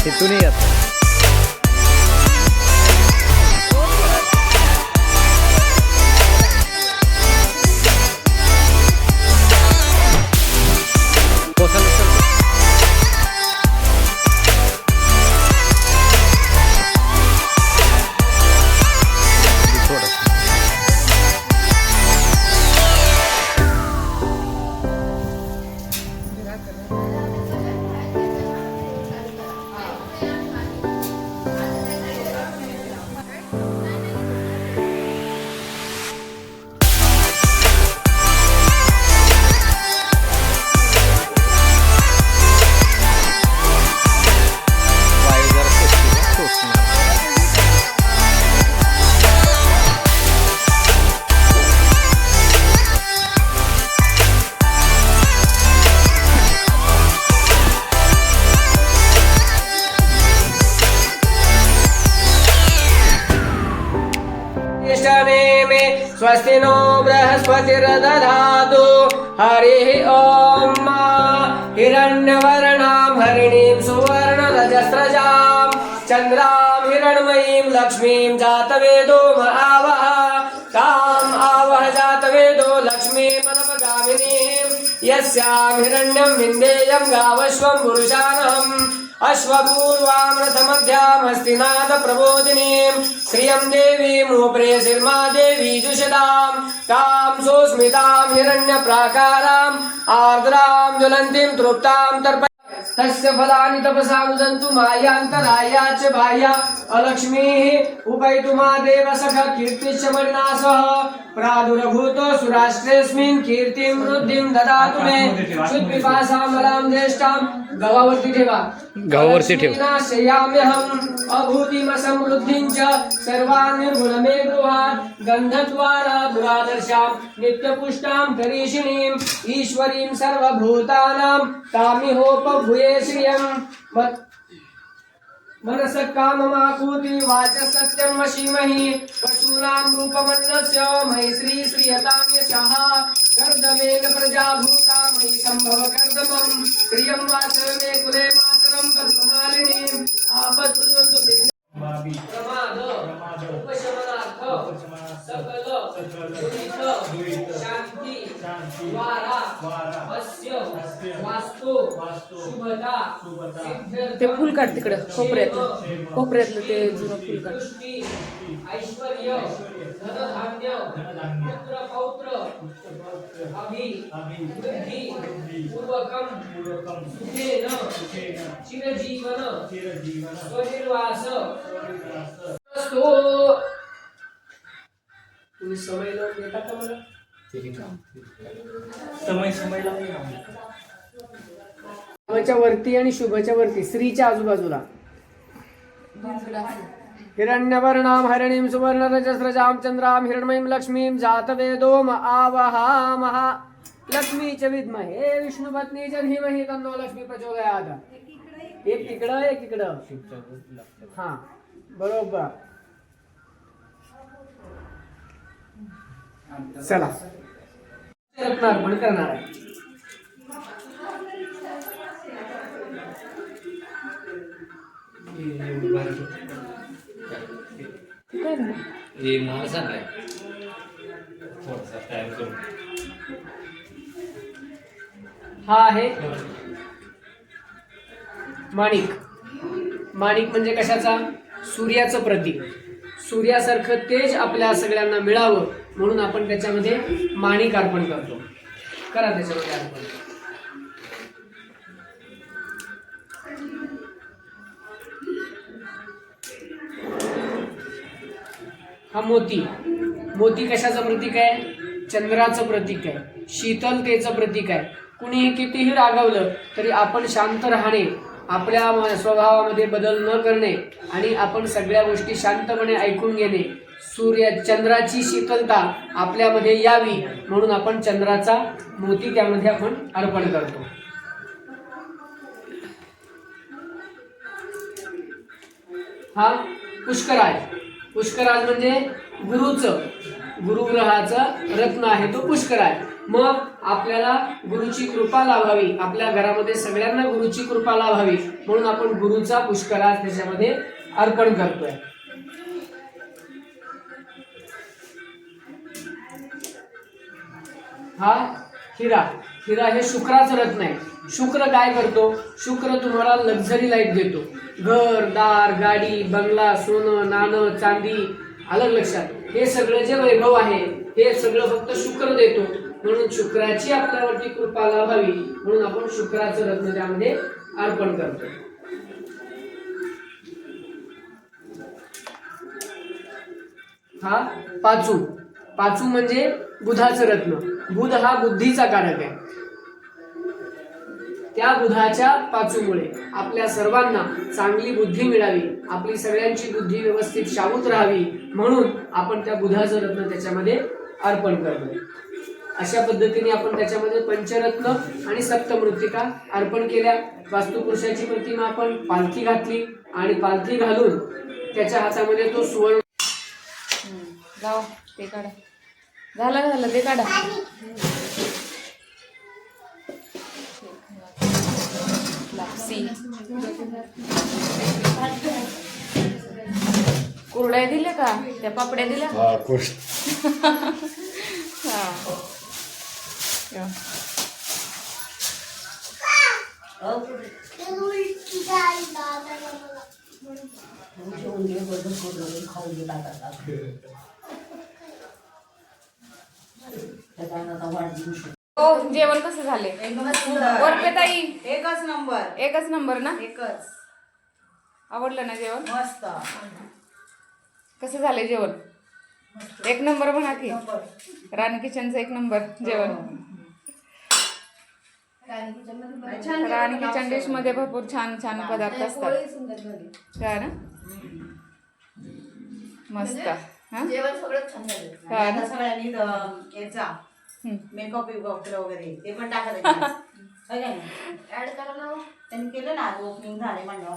तिथून येत स्वस्ति नो बृहस्पतिर्दधातु हरिः ॐ हिरण्यवर्णां हरिणीं सुवर्णरजस्रजां चन्द्रां हिरण्मयीं लक्ष्मीं जातवेदो आवह ताम् आवह जातवेदो लक्ष्मीमनपगामिनीं यस्यां हिरण्यं विन्देयं गावश्वं पुरुषानहम् अश्वपूर्वां रथमध्यां हस्तिनाथ प्रबोधिनीं श्रियं देवीं उपरे शिर्मा देवी जुषतां तां सुस्मितां हिरण्यप्राकारां आर्द्रां ज्वलन्तीं तृप्तां तर्पय तस्य फलानि तपसा नुदन्तु मायान्तराया च बाह्या अलक्ष्मीः उपैतु मा देव सख कीर्तिश्च मणिनासः प्रादुर्भूतो सुराष्ट्रेऽस्मिन् कीर्तिं वृद्धिं ददातु मे शुद्धिपासामलां ज्येष्ठां गवावर्ती ठेव नाशयाम्यहम् अभूतिमसमृद्धिं च सर्वान् निर्गुणमे गृहात् गन्धद्वारा दुरादर्शां नित्यपुष्टां करीषिणीं ईश्वरीं सर्वभूतानां तामिहोपभूये श्रियं मनसः काममाकूति वाचः सत्यं वशीमहि पशूनां रूपमन्नस्य मयि श्रीयतां यशः कर्दमेन प्रजाभूता मयि सम्भव कर्दमं प्रियं वासवे कुले मातरं कल्पमालिनीं आपद्बुद्धन्तु प्रमाद उपशमनार्थ सकल दुरित शांति द्वारा अस्य वास्तु शुभता ते फुल काढ तिकडं कोपऱ्यातलं ते जुनं फुल काढ ऐश्वर्य धनधान्य पुत्र पौत्र अभिवृद्धि पूर्वकं सुखेन चिरजीवन स्वनिर्वास तुम्ही समय लावून देता का मला शुभच्या वरती आणि शुभच्या वरती श्रीच्या आजूबाजूला हिरण्यवर्णां हरिणीं सुवर्णरजस्रजां चन्द्रां हिरण्मयीं लक्ष्मीं जातवेदो आवहामः लक्ष्मीच्या विद्महे विष्णुपत्नीच्या धीमहि तन्नो लक्ष्मी प्रचोदयात्. एक इकडं. हा बरोबर. चला रत्न अर्पण करणार आहे. हे मला सांगाय थोडासा तयार करून. हा आहे माणिक. माणिक म्हणजे कशाचा? सूर्याचं प्रतीक. सूर्यासारखं तेज आपल्या सगळ्यांना मिळावं म्हणून आपण त्याच्यामध्ये माणिक अर्पण करतो. करा त्याच्यामध्ये अर्पण. हा मोती. मोती कशाचं प्रतीक आहे? चंद्राचं प्रतीक आहे, शीतलतेचं प्रतीक आहे. कुणीही कितीही रागावलं तरी आपण शांत राहणे, आपल्या स्वभावामध्ये बदल न करणे आणि आपण सगळ्या गोष्टी शांतपणे ऐकून घेणे, चंद्राची शीतलता आपल्यामध्ये यावी म्हणून आपण चंद्राचा मोती त्यामध्ये आपण अर्पण करतो. हा पुष्कराज. पुष्कराज म्हणजे गुरुग्रहाचं रत्न आहे तो पुष्कराज. मग आपल्याला गुरुची कृपा लाभावी, आपल्या घरामध्ये सगळ्यांना गुरुची कृपा लाभावी म्हणून आपण गुरुचा पुष्कराज त्याच्यामध्ये अर्पण करतोय. हा हिरा. हिरा हे शुक्राचं रत्न आहे. शुक्र काय करतो? शुक्र तुम्हाला लक्झरी लाईफ देतो. घर दार गाडी बंगला सोनं नाणं चांदी. आलं लक्षात? हे सगळं जे वैभव आहे हे सगळं फक्त शुक्र देतो. म्हणून शुक्राची आपल्यावरती कृपा लाभावी म्हणून आपण शुक्राचं रत्न त्यामध्ये अर्पण करतो. हा पाचू. पाचू म्हणजे बुधाचं रत्न. बुध हा बुद्धीचा कारक आहे. त्या बुधाच्या पाचूमुळे आपल्या सर्वांना चांगली बुद्धी मिळावी, आपली सगळ्यांची बुद्धी व्यवस्थित शाबूत राहावी म्हणून आपण त्या बुधाचं रत्न त्याच्यामध्ये अर्पण करतोय. अशा पद्धतीने आपण त्याच्यामध्ये पंचरत्न आणि सप्तमृत्तिका अर्पण केल्या. वास्तुपुरुषाची प्रतिमा आपण पालखी घातली आणि पालखी घालून त्याच्या हातामध्ये तो सुवर्ण. जाऊ ते काढा. झालं ते काढा. कुरड्या दिल्या का? त्या पापड्या दिल्या? जेवण कसं झाले? ताई एकच नंबर ना? आवडलं ना जेवण? मस्त. कसं झालंय जेवण? एक नंबर म्हणा की. राणी किचनचं एक नंबर जेवण. राणी किचन डिश मध्ये भरपूर छान छान पदार्थ असतात. काय ना? मस्त. जेवण सगळं छान झालं. काय ना? सगळ्यांनी याचा मेकअप वगैरे ते पण टाकायचं. ऍड करायला त्यांनी केलं ना. ओपनिंग झाले म्हणलं.